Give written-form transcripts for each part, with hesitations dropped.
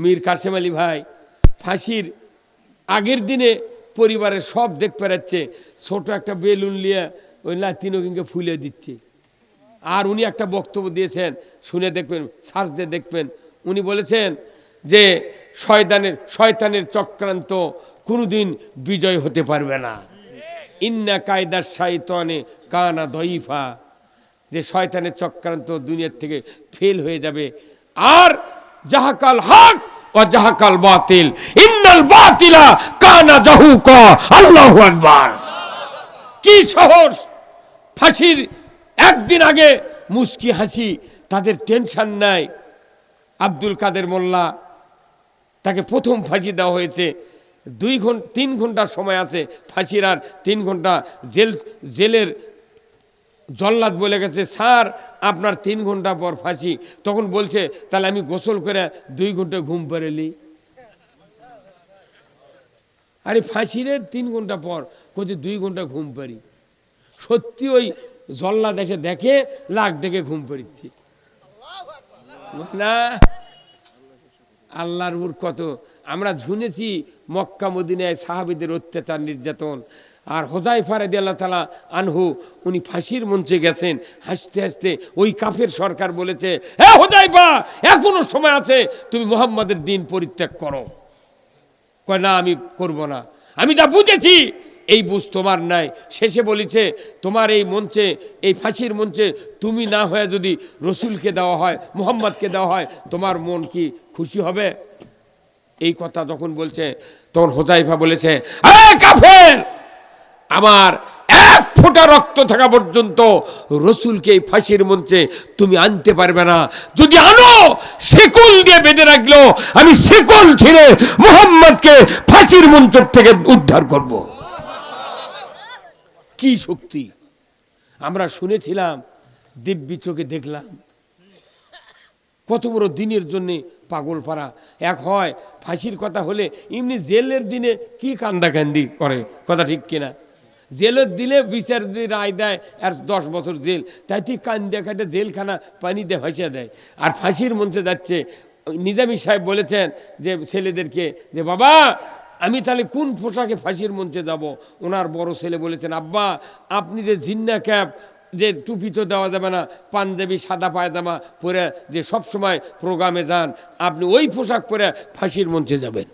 মীর কাসেম আলী ভাই ফাঁসির আগের দিনে পরিবারের সব দেখ পেরাচ্ছে, ছোট একটা বেলুন নিয়ে ওই লাতিনকে ফুলে দিচ্ছে। আর উনি একটা বক্তব্য দিয়েছেন, শুনে দেখবেন, সার্চ দিয়ে দেখবেন। উনি বলেছেন যে শয়তানের চক্রান্ত কোনোদিন বিজয় হতে পারবে না। ইন্না কায়দার শাইতানে কানা দইফা, যে শয়তানের চক্রান্ত দুনিয়ার থেকে ফেল হয়ে যাবে। আর জাহাকাল হক ও জাহাকাল বাতিল, ইন্নাল বাতিলা কানা জাহুকা। আল্লাহু আকবার। কি সহজ! ফাঁসির একদিন আগে মুস্কি হাসি, তাদের টেনশন নাই। আব্দুল কাদের মোল্লা, তাকে প্রথম ফাঁসি দেওয়া হয়েছে। 3 ঘন্টার সময় আছে ফাঁসির, আর 3 ঘন্টা জেলের জল্লাদ বলে গেছে, স্যার আপনার 3 ঘন্টা পর ফাঁসি। তখন বলছে, তাহলে আমি গোসল করে 2 ঘন্টা ঘুম পেরেলি। আরে ফাঁসির 3 ঘন্টা পর কোথায় 2 ঘন্টা ঘুম পারি? সত্যি ওই জল্লাদ এসে দেখে লাখ ডেকে ঘুম পাড়িচ্ছি না। আল্লাহর উপর কত আমরা শুনেছি, মক্কা মদিনায় সাহাবীদের অত্যাচার নির্যাতন। আর হুযায়ফা রাদিয়াল্লাহু তাআলা আনহু, উনি ফাঁসির মঞ্চে গেছেন, হাসতে হাসতে ওই কাফের সরকার বলেছে, হে হুযায়ফা, এখনো সময় আছে, তুমি মুহাম্মাদের দ্বীন পরিত্যাগ করো। কয় না, আমি করব না, আমি যা বুঝেছি এই বুঝ তোমার নাই। শেষে বলেছে, তোমার এই মঞ্চে, এই ফাঁসির মঞ্চে তুমি না হয়ে যদি রসুলকে দেওয়া হয়, মুহাম্মদকে দেওয়া হয়, তোমার মন কি খুশি হবে? এই কথা যখন বলছে, তখন হুযায়ফা বলেছে, আরে কাফের, আমার 1 ফোঁটা রক্ত থাকা পর্যন্ত রসুলকে এই ফাঁসির মঞ্চে তুমি আনতে পারবে না। যদি আনো, শিকল দিয়ে বেঁধে রাখলো, আমি শিকল ছিঁড়ে মুহাম্মদকে ফাঁসির মঞ্চ থেকে উদ্ধার করব। কি শক্তি! আমরা শুনেছিলাম, দিব্যি চোখে দেখলাম, কত বড় দিনের জন্য পাগল পারা এক হয়। ফাঁসির কথা হলে এমনি জেলের দিনে কি কান্দাকান্দি করে, কথা ঠিক কিনা? জেলের দিলে বিচার যদি রায় দেয় আর 10 বছর জেল, তাই ঠিক কান্দা কাটে জেলখানা পানি দিয়ে ভাসিয়ে দেয়। আর ফাঁসির মঞ্চে যাচ্ছে, নিজামী সাহেব বলেছেন যে ছেলেদেরকে, যে বাবা আমি তাহলে কোন পোশাকে ফাঁসির মঞ্চে যাব? ওনার বড় ছেলে বলেছেন, আব্বা আপনি যে জিন্না ক্যাপ, যে টুপি তো দেওয়া যাবে না, পাঞ্জাবি সাদা পায়জামা পরে যে সব সময় প্রোগ্রামে যান, আপনি ওই পোশাক পরে ফাঁসির মঞ্চে যাবেন।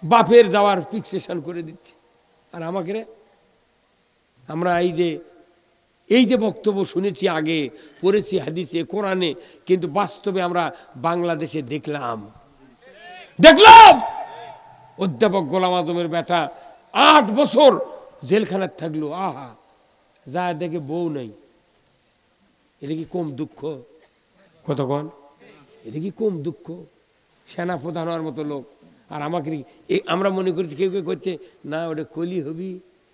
বাপের যাওয়ার ফিক্সেশন করে দিচ্ছে। আর আমাকে আমরা এই যে বক্তব্য শুনেছি, আগে পড়েছি হাদিসে, কোরআনে, কিন্তু বাস্তবে আমরা বাংলাদেশে দেখলাম অধ্যাপক গোলাম আজমের বেটা 8 বছর জেলখানায় থাকলো। আহা, যা দেখে বউ নাই। এটা কি কম দুঃখ? কতক্ষণ? এটা কি কম দুঃখ? সেনা প্রধান হওয়ার মতো লোক। আর আমাকে আমরা মনে করছি, কেউ কেউ করছে না ওটা কলি হবি,